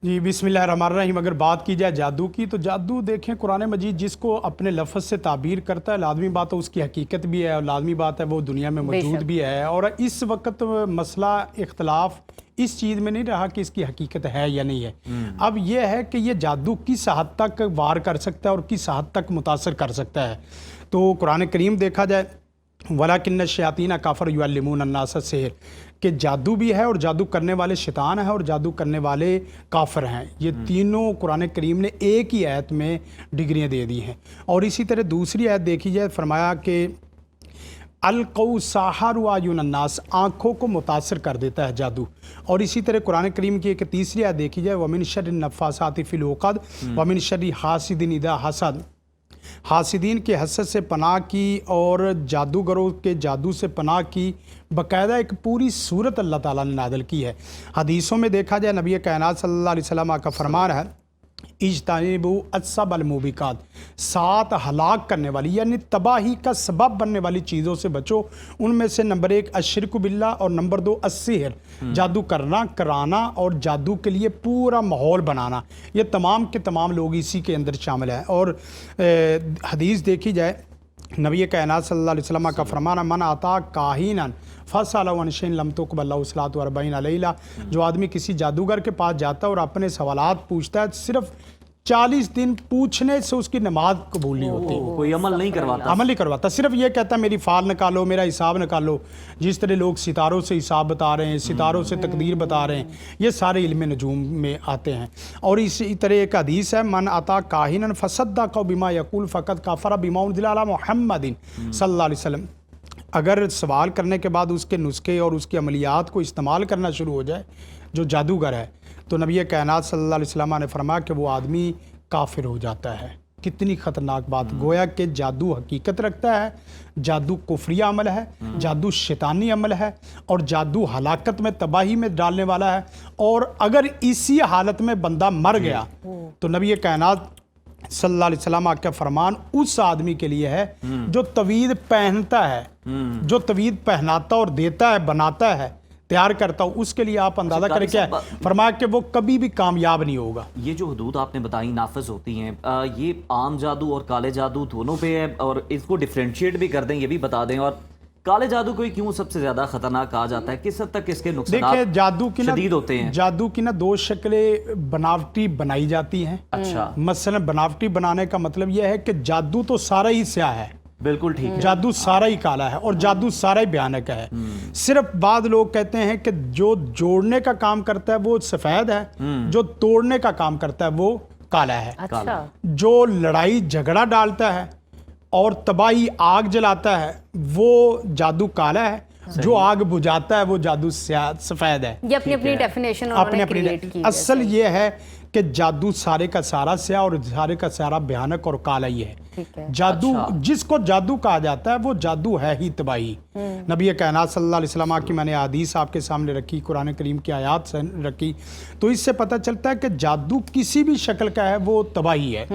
جی बिस्मिल्लाहिर्रहमानिर्रहीम। अगर बात की जाए जादू की, तो जादू देखें कुरान मजीद जिसको अपने लफ्ज़ से ताबीर करता है, लाजमी बात है उसकी हकीकत भी है और लाजमी बात है वो दुनिया में मौजूद भी है। और इस वक्त मसला इख्तलाफ इस चीज़ में नहीं रहा कि इसकी हकीकत है या नहीं है। अब यह है कि ये जादू किस हद तक वार कर सकता है और किस हद तक मुतासर कर सकता है। तो कुरान करीम देखा जाए वलाकिन्न शयातीन काफर युअल्लिमून अन्नास सिहर, कि जादू भी है और जादू करने वाले शैतान हैं और जादू करने वाले काफर हैं। ये तीनों कुरान करीम ने एक ही आयत में डिग्रियां दे दी हैं। और इसी तरह दूसरी आयत देखी जाए, फरमाया कि अलकौ साहरु आयुन अन्नास, आँखों को मुतासर कर देता है जादू। और इसी तरह कुरान करीम की एक तीसरी आयत देखी जाए, वमिन शर्रि नफ्फासाति फिल उक़द वमिन शर्रि हासिदिन इज़ा हसद, हासिदीन के हसद से पनाह की और जादूगरों के जादू से पनाह की। बाकायदा एक पूरी सूरत अल्लाह ताला ने नाज़िल की है। हदीसों में देखा जाए नबी कायनात सल्लल्लाहु अलैहि वसल्लम का फरमान है, इज्तनिबू अस्सबल मुबिकात, 7 हलाक करने वाली यानी तबाही का सबब बनने वाली चीज़ों से बचो। उनमें से नंबर 1 अश्शिरकु बिल्लाह और नंबर 2 अस्सिहर, जादू करना, कराना और जादू के लिए पूरा माहौल बनाना। ये तमाम के तमाम लोग इसी के अंदर शामिल हैं। और हदीस देखी जाए नबी कायनात सल्लल्लाहु अलैहि वसल्लम का फरमान, मन आता काहिनन फसअलहु अन शैइन लम तुक़बल लहु सलातु अर्बईन लैला, जो आदमी किसी जादूगर के पास जाता है और अपने सवालात पूछता है, सिर्फ 40 दिन पूछने से उसकी नमाज कबूल नहीं होती। कोई अमल नहीं करवाता, सिर्फ ये कहता है मेरी फ़ाल निकालो, मेरा हिसाब निकालो। जिस तरह लोग सितारों से हिसाब बता रहे हैं, सितारों से तकदीर बता रहे हैं, ये सारे इल्म नजूम में आते हैं। और इसी तरह एक हदीस है, मन अता काहिनन फसद्दक़ बिमा यक़ूल फ़क़द कफ़र बिमा उनज़िला अला मुहम्मदिन सल्लल्लाहु अलैहि वसल्लम। अगर सवाल करने के बाद उसके नुस्खे और उसकी अमलियात को इस्तेमाल करना शुरू हो जाए जो जादूगर है, तो नबी कायनात सल्लल्लाहु अलैहि वसल्लम ने फरमाया कि वो आदमी काफिर हो जाता है। कितनी ख़तरनाक बात। गोया कि जादू हकीकत रखता है, जादू कुफरिया अमल है, जादू शैतानी अमल है और जादू हलाकत में, तबाही में डालने वाला है। और अगर इसी हालत में बंदा मर गया तो नबी कायनात सल्लल्लाहु अलैहि वसल्लम का फरमान उस आदमी के लिए है जो तवीद पहनता है, जो तवीद पहनाता और देता है, बनाता है, तैयार करता हूँ, उसके लिए आप अंदाज़ा करें क्या है। फरमाया कि वो कभी भी कामयाब नहीं होगा। ये जो हदूद आपने बताई नाफिज होती हैं, ये आम जादू और काले जादू दोनों पे है, और इसको डिफ्रेंशिएट भी कर दें, ये भी बता दें। और काले जादू को क्यों सबसे ज्यादा खतरनाक कहा जाता है, किस हद तक इसके नुकसान जादू की शदीद होते हैं? जादू की ना 2 शक्लें बनावटी बनाई जाती हैं। अच्छा, मसलन बनावटी बनाने का मतलब यह है कि जादू तो सारा ही स्याह है, बिल्कुल ठीक है, जादू सारा ही काला है और जादू सारा ही भयानक है। सिर्फ बाद लोग कहते हैं कि जो जोड़ने का काम करता है वो सफेद है, जो तोड़ने का काम करता है वो काला है। अच्छा। जो लड़ाई झगड़ा डालता है और तबाही आग जलाता है वो जादू काला है, जो आग बुझाता है वो जादू सफेद है। ये अपनी अपनी डेफिनेशन अपने असल ये है कि जादू सारे का सारा स्याह और सारे का सारा भयानक और काला ही है। जादू जिसको जादू कहा जाता है वो जादू है ही तबाही। नबी कायनात सल्लल्लाहु अलैहि वसल्लम की मैंने हदीस आपके सामने रखी, कुरान करीम की आयत से रखी, तो इससे पता चलता है कि जादू किसी भी शक्ल का है वो तबाही है।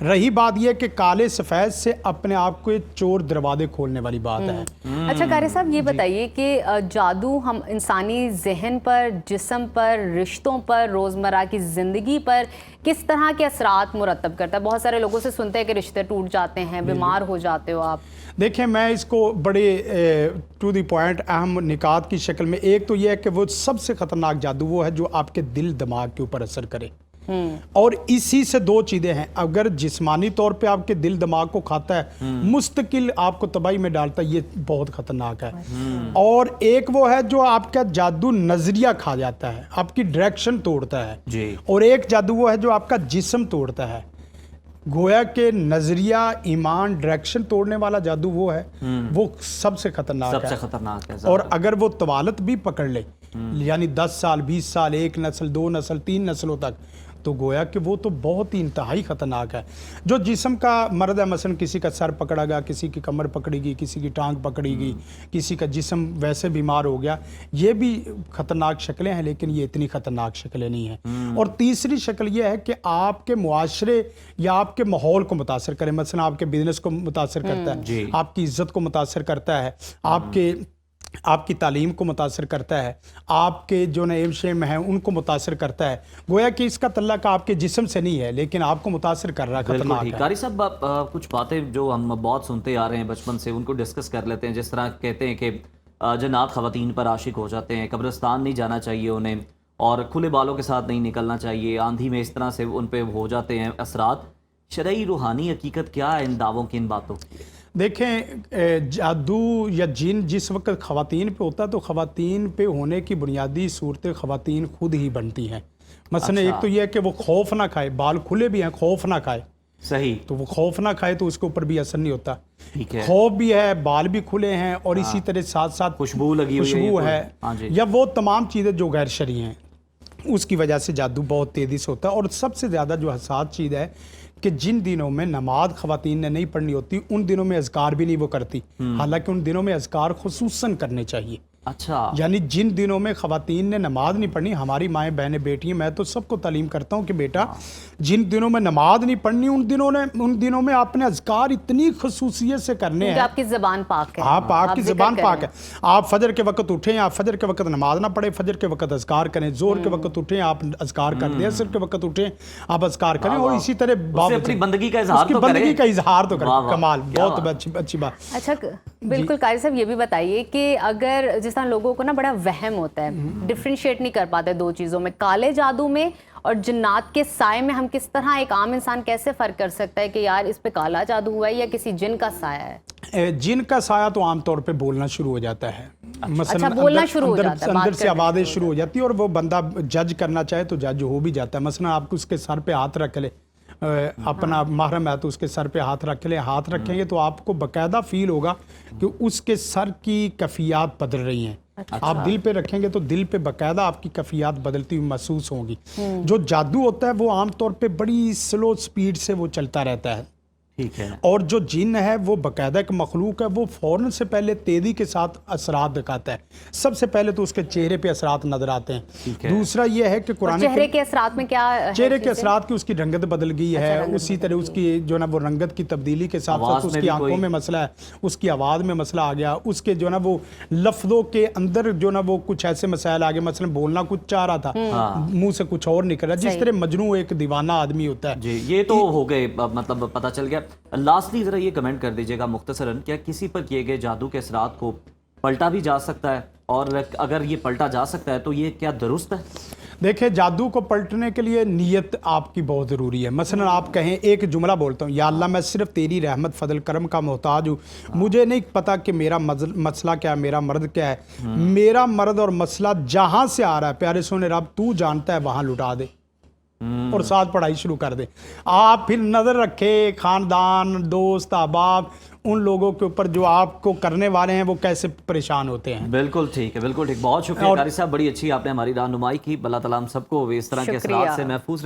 रही बात यह कि काले सफ़ेद से अपने आप को चोर दरवाजे खोलने वाली बात है। अच्छा कारी साहब, ये बताइए कि जादू हम इंसानी जहन पर, जिस्म पर, रिश्तों पर, रोज़मर्रा की ज़िंदगी पर किस तरह के असरात मुरतब करता है? बहुत सारे लोगों से सुनते हैं कि रिश्ते टूट जाते हैं, बीमार हो जाते हो आप। देखें, मैं इसको बड़े टू द पॉइंट अहम निकात की शक्ल में, एक तो यह है कि वो सबसे ख़तरनाक जादू वो है जो आपके दिल दिमाग के ऊपर असर करे। और इसी से 2 चीज़ें हैं, अगर जिस्मानी तौर पे आपके दिल दिमाग को खाता है, मुस्तकिल आपको तबाही में डालता है, ये बहुत ख़तरनाक है। और एक वो है जो आपका जादू नज़रिया खा जाता है, आपकी डायरेक्शन तोड़ता है जी। और एक जादू वो है जो आपका जिस्म तोड़ता है। गोया के नजरिया, ईमान, डायरेक्शन तोड़ने वाला जादू वो है, वो सबसे खतरनाक है। और अगर वो तवालत भी पकड़ ले, यानी 10 साल, 20 साल, 1 नस्ल, 2 नस्ल, 3 नस्लों तक, तो गोया कि वो तो बहुत ही इंतहाई ख़तरनाक है। जो जिस्म का मर्द है, मसलन किसी का सर पकड़ेगा, किसी की कमर पकड़ेगी, किसी की टांग पकड़ेगी, किसी का जिस्म वैसे बीमार हो गया, ये भी ख़तरनाक शक्लें हैं, लेकिन ये इतनी ख़तरनाक शक्लें नहीं हैं। और तीसरी शक्ल ये है कि आपके मुआशरे या आपके माहौल को मुतासर करें। मसलन आपके बिजनेस को मुतासर करता है, आपकी इज़्ज़त को मुतासर करता है, आपके آپ کی تعلیم کو متاثر کرتا ہے، آپ کے جو نعیم شیم ہیں ان کو متاثر کرتا ہے. گویا کہ اس کا تعلق آپ کے جسم سے نہیں ہے لیکن آپ کو متاثر کر رہا ہے، بالکل خطرناک ٹھیک. ہے. قاری صاحب کچھ باتیں جو ہم بہت سنتے آ رہے ہیں بچپن سے ان کو ڈسکس کر لیتے ہیں. جس طرح کہتے ہیں کہ جنات خواتین پر عاشق ہو جاتے ہیں، قبرستان نہیں جانا چاہیے انہیں، اور کھلے بالوں کے ساتھ نہیں نکلنا چاہیے، آندھی میں اس طرح سے ان پہ ہو جاتے ہیں اثرات. شرعی روحانی حقیقت کیا ہے ان دعووں کی، ان باتوں کی؟ دیکھیں جادو یا جن جس وقت خواتین پہ ہوتا ہے تو خواتین پہ ہونے کی بنیادی صورتیں خواتین خود ہی بنتی ہیں. مثلا ایک تو یہ ہے کہ وہ خوف نہ کھائے، بال کھلے بھی ہیں، خوف نہ کھائے، صحیح. تو وہ خوف نہ کھائے تو اس کے اوپر بھی اثر نہیں ہوتا. ٹھیک ہے. خوف بھی ہے، بال بھی کھلے ہیں، اور اسی طرح ساتھ ساتھ خوشبو لگی ہوئی خوشبو ہے، ہاں جی. یا وہ تمام چیزیں جو غیر شرعی ہیں اس کی وجہ سے جادو بہت تیزی سے ہوتا ہے. اور سب سے زیادہ جو حساس چیز ہے کہ جن دنوں میں نماز خواتین نے نہیں پڑھنی ہوتی ان دنوں میں اذکار بھی نہیں وہ کرتی، حالانکہ ان دنوں میں اذکار خصوصاً کرنے چاہیے. اچھا. یعنی جن دنوں میں خواتین نے نماز نہیں پڑھنی، ہماری مائیں بہنیں بیٹی ہیں، میں تو سب کو تعلیم کرتا ہوں کہ بیٹا جن دنوں میں نماز نہیں پڑھنی ان دنوں میں آپ نے اذکار اتنی خصوصیت سے کرنے ہیں. آپ کی زبان پاک ہے، آپ کی زبان پاک ہے. آپ فجر کے وقت اٹھیں، آپ فجر کے وقت نماز نہ پڑھیں، فجر کے وقت اذکار کریں. زور کے وقت اٹھیں آپ اذکار کر دیں، عصر کے وقت اٹھیں آپ اذکار کریں. اور اسی طرح اپنی بندگی کا اظہار تو بندگی کا اظہار تو کریں. کمال، بہت اچھی بات. اچھا بالکل. قاری صاحب یہ بھی بتائیے کہ اگر جس طرح لوگوں کو نا بڑا وہم ہوتا ہے، ڈفرینشیٹ نہیں کر پاتے دو چیزوں میں، کالے جادو میں اور جنات کے سائے میں، ہم کس طرح ایک عام انسان کیسے فرق کر سکتا ہے کہ یار اس پہ کالا جادو ہوا ہے یا کسی جن کا سایہ ہے؟ جن کا سایہ تو عام طور پہ بولنا شروع ہو جاتا ہے. اچھا بولنا شروع ہو جاتا ہے، اندر سے آوازیں شروع ہو جاتی ہے، اور وہ بندہ جج کرنا چاہے تو جج ہو بھی جاتا ہے. مثلا آپ کو اس کے سر پہ ہاتھ رکھ لے، اپنا محرم ہے تو اس کے سر پہ ہاتھ رکھ لیں. ہاتھ رکھیں گے تو آپ کو باقاعدہ فیل ہوگا کہ اس کے سر کی کیفیات بدل رہی ہیں. آپ دل پہ رکھیں گے تو دل پہ باقاعدہ آپ کی کیفیات بدلتی ہوئی محسوس ہوں گی. جو جادو ہوتا ہے وہ عام طور پہ بڑی سلو سپیڈ سے وہ چلتا رہتا ہے. ٹھیک ہے. اور جو جن ہے وہ باقاعدہ ایک مخلوق ہے، وہ فوراً سے پہلے تیزی کے ساتھ اثرات دکھاتا ہے. سب سے پہلے تو اس کے چہرے پہ اثرات نظر آتے ہیں. دوسرا یہ ہے کہ قرآن چہرے کے اثرات میں کیا ہے؟ چہرے کے اثرات کی اس کی رنگت بدل گئی ہے، اسی طرح اس کی جو نا وہ رنگت کی تبدیلی کے ساتھ ساتھ اس کی آنکھوں میں مسئلہ ہے، اس کی آواز میں مسئلہ آ گیا، اس کے جو نا وہ لفظوں کے اندر جو نا وہ کچھ ایسے مسائل آ گئے. مثلا بولنا کچھ چاہ رہا تھا، منہ سے کچھ اور نکل رہا. جس طرح مجنون ایک دیوانہ آدمی ہوتا ہے. جی یہ تو ہو گئے، مطلب پتہ چل گیا. لاسٹلی ذرا یہ کمنٹ کر دیجیے گا مختصراً، کیا کسی پر کیے گئے جادو کے اثرات کو پلٹا بھی جا سکتا ہے؟ اور اگر یہ پلٹا جا سکتا ہے تو یہ کیا درست ہے؟ دیکھیں جادو کو پلٹنے کے لیے نیت آپ کی بہت ضروری ہے. مثلا آپ کہیں ایک جملہ بولتا ہوں، یا اللہ میں صرف تیری رحمت فضل کرم کا محتاج ہوں، مجھے نہیں پتا کہ میرا مسئلہ کیا ہے، میرا مرض کیا ہے، میرا مرض اور مسئلہ جہاں سے آ رہا ہے پیارے سونے رب تو جانتا ہے، وہاں لٹا دے اور ساتھ پڑھائی شروع کر دے. آپ پھر نظر رکھے خاندان، دوست، احباب، ان لوگوں کے اوپر جو آپ کو کرنے والے ہیں وہ کیسے پریشان ہوتے ہیں. بالکل ٹھیک ہے، بالکل ٹھیک. بہت شکریہ قاری صاحب، بڑی اچھی آپ نے ہماری رہنمائی کی. اللہ تعالیٰ ہم سب کو اس طرح کے اثرات سے محفوظ